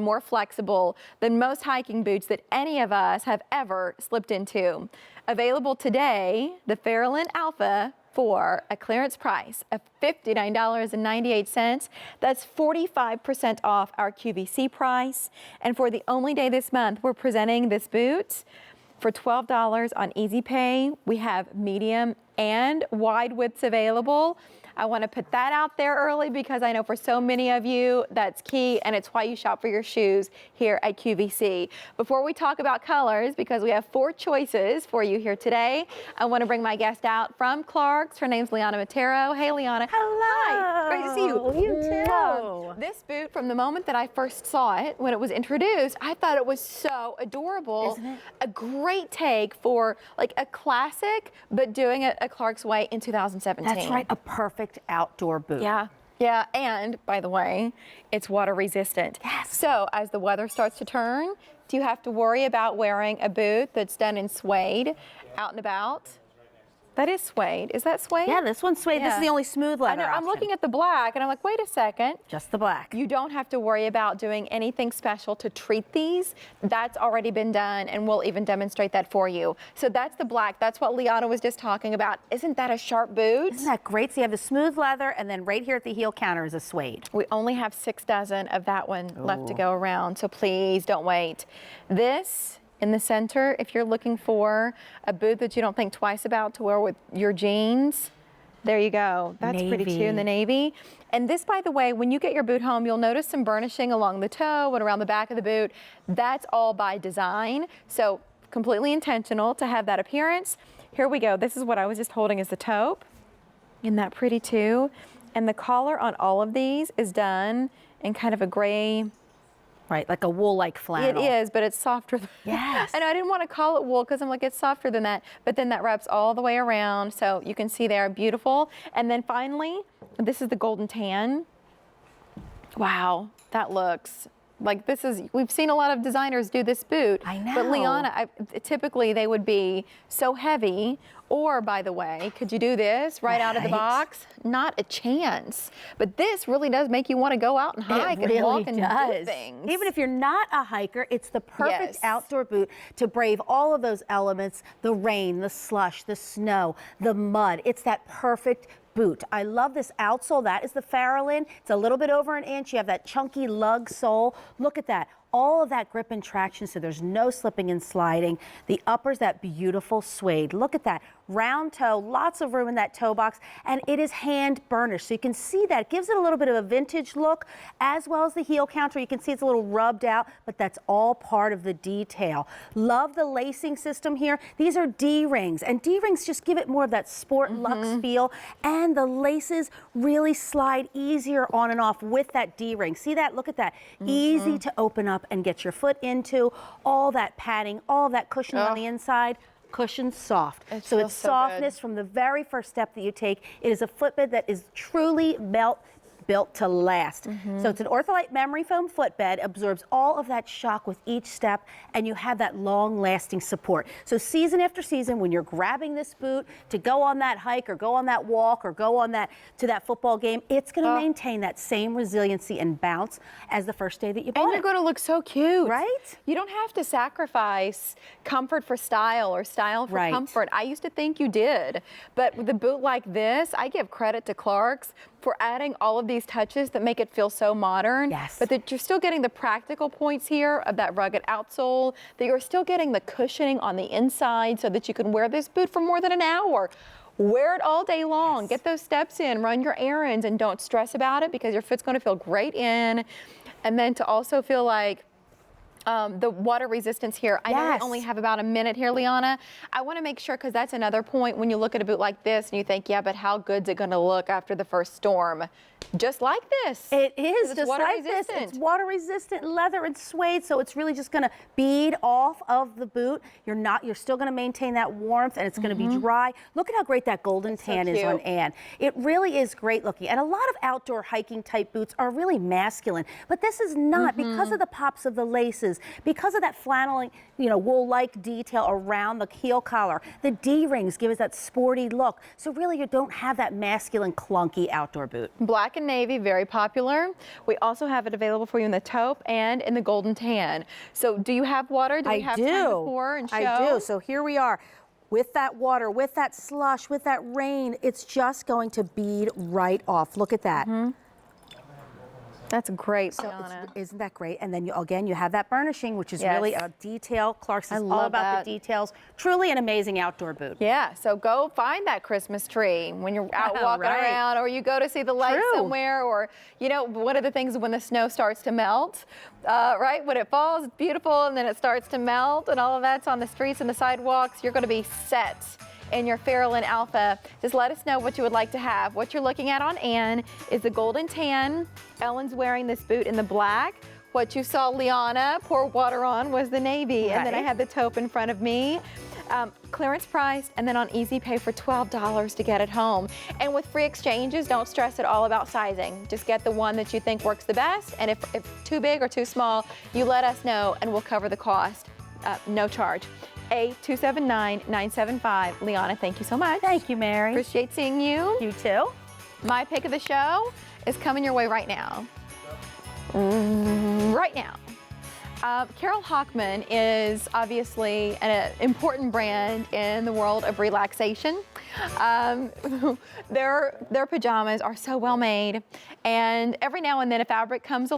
more flexible than most hiking boots that any of us have ever slipped into. Available today, the Faralyn Alpha for a clearance price of $59.98. That's 45% off our QVC price. And for the only day this month, we're presenting this boot for $12 on Easy Pay. We have medium and wide widths available. I want to put that out there early because I know for so many of you that's key, and it's why you shop for your shoes here at QVC. Before we talk about colors, because we have 4 choices for you here today, I want to bring my guest out from Clark's. Her name's Liana Matero. Hey, Liana. Hello. Hi. Great to see you. You too. This boot, from the moment that I first saw it, when it was introduced, I thought it was so adorable. Isn't it? A great take for like a classic, but doing it a Clark's way in 2017. That's right, a perfect outdoor boot. Yeah. Yeah, and by the way, it's water resistant. Yes. So as the weather starts to turn, do you have to worry about wearing a boot that's done in suede out and about? That is suede. Is that suede? Yeah, this one's suede. Yeah. This is the only smooth leather I know. I'm option. looking at the black, and I'm like, wait a second. Just the black. You don't have to worry about doing anything special to treat these. That's already been done, and we'll even demonstrate that for you. So that's the black. That's what Liana was just talking about. Isn't that a sharp boot? Isn't that great? So you have the smooth leather, and then right here at the heel counter is a suede. We only have 6 dozen of that one left to go around, so please don't wait. This in the center, if you're looking for a boot that you don't think twice about to wear with your jeans, there you go. That's pretty too, in the navy. And this, by the way, when you get your boot home, you'll notice some burnishing along the toe and around the back of the boot. That's all by design, so completely intentional to have that appearance. Here we go. This is what I was just holding as the taupe. Isn't that pretty too? And the collar on all of these is done in kind of a gray. Right, like a wool-like flannel. It is, but it's softer. Yes. I know I didn't want to call it wool because I'm like, it's softer than that, but then that wraps all the way around. So you can see there, beautiful. And then finally, this is the golden tan. Wow, that looks like we've seen a lot of designers do this boot. I know. But Liana, typically they would be so heavy. Or, by the way, could you do this right out of the box? Not a chance. But this really does make you want to go out and hike and walk and do things. Even if you're not a hiker, it's the perfect Yes. outdoor boot to brave all of those elements, the rain, the slush, the snow, the mud. It's that perfect boot. I love this outsole. That is the Faralyn. It's a little bit over an inch. You have that chunky lug sole. Look at that. All of that grip and traction, so there's no slipping and sliding. The uppers, that beautiful suede. Look at that. Round toe, lots of room in that toe box, and it is hand burnished. So you can see that. It gives it a little bit of a vintage look, as well as the heel counter. You can see it's a little rubbed out, but that's all part of the detail. Love the lacing system here. These are D-rings, and D-rings just give it more of that sport luxe feel, and the laces really slide easier on and off with that D-ring. See that? Look at that. Easy to open up and get your foot into. All that padding, all that cushioning on the inside. Cushion soft. So it's softness from the very first step that you take. It is a footbed that is truly built to last. So it's an ortholite memory foam footbed, absorbs all of that shock with each step, and you have that long-lasting support. So season after season, when you're grabbing this boot to go on that hike or go on that walk or go on to that football game, it's going to maintain that same resiliency and bounce as the first day that you bought it. And you're going to look so cute. Right? You don't have to sacrifice comfort for style or style for comfort. I used to think you did. But with a boot like this, I give credit to Clark's for adding all of these touches that make it feel so modern. Yes. But that you're still getting the practical points here of that rugged outsole, that you're still getting the cushioning on the inside so that you can wear this boot for more than an hour. Wear it all day long. Get those steps in, run your errands, and don't stress about it because your foot's going to feel great in. And then to also feel like the water resistance here. I know we only have about a minute here, Liana. I want to make sure, because that's another point when you look at a boot like this and you think, yeah, but how good's it going to look after the first storm? Just like this. It is just water like resistant. this. It's water resistant leather and suede, so it's really just going to bead off of the boot. You're still going to maintain that warmth, and it's going to be dry. Look at how great that golden tan is on Anne. It really is great looking. And a lot of outdoor hiking type boots are really masculine, but this is not because of the pops of the laces, pieces because of that flannel, wool-like detail around the heel collar. The D-rings give us that sporty look. So really you don't have that masculine, clunky outdoor boot. Black and navy, very popular. We also have it available for you in the taupe and in the golden tan. So do you have water? Do we have time to pour and show? I do. So here we are. With that water, with that slush, with that rain, it's just going to bead right off. Look at that. That's great, So Liana. isn't that great? And then again, you have that burnishing, which is Yes. really a detail. Clark's is all love about that. the details. Truly an amazing outdoor boot. Yeah, so go find that Christmas tree when you're out walking Right. around, or you go to see the lights True. somewhere, or one of the things when the snow starts to melt, right? When it falls, it's beautiful, and then it starts to melt, and all of that's on the streets and the sidewalks. You're going to be set in your Faralyn Alpha. Just let us know what you would like to have. What you're looking at on Ann is the golden tan. Ellen's wearing this boot in the black. What you saw Liana pour water on was the navy, and then I Right. had the taupe in front of me. Clearance priced, and then on Easy Pay for $12 to get it home. And with free exchanges, don't stress at all about sizing. Just get the one that you think works the best, and if too big or too small, you let us know and we'll cover the cost. No charge. A279975. Liana, thank you so much. Thank you, Mary. Appreciate seeing you. You too. My pick of the show is coming your way right now. Right now. Carol Hockman is obviously an important brand in the world of relaxation. Their pajamas are so well made, and every now and then a fabric comes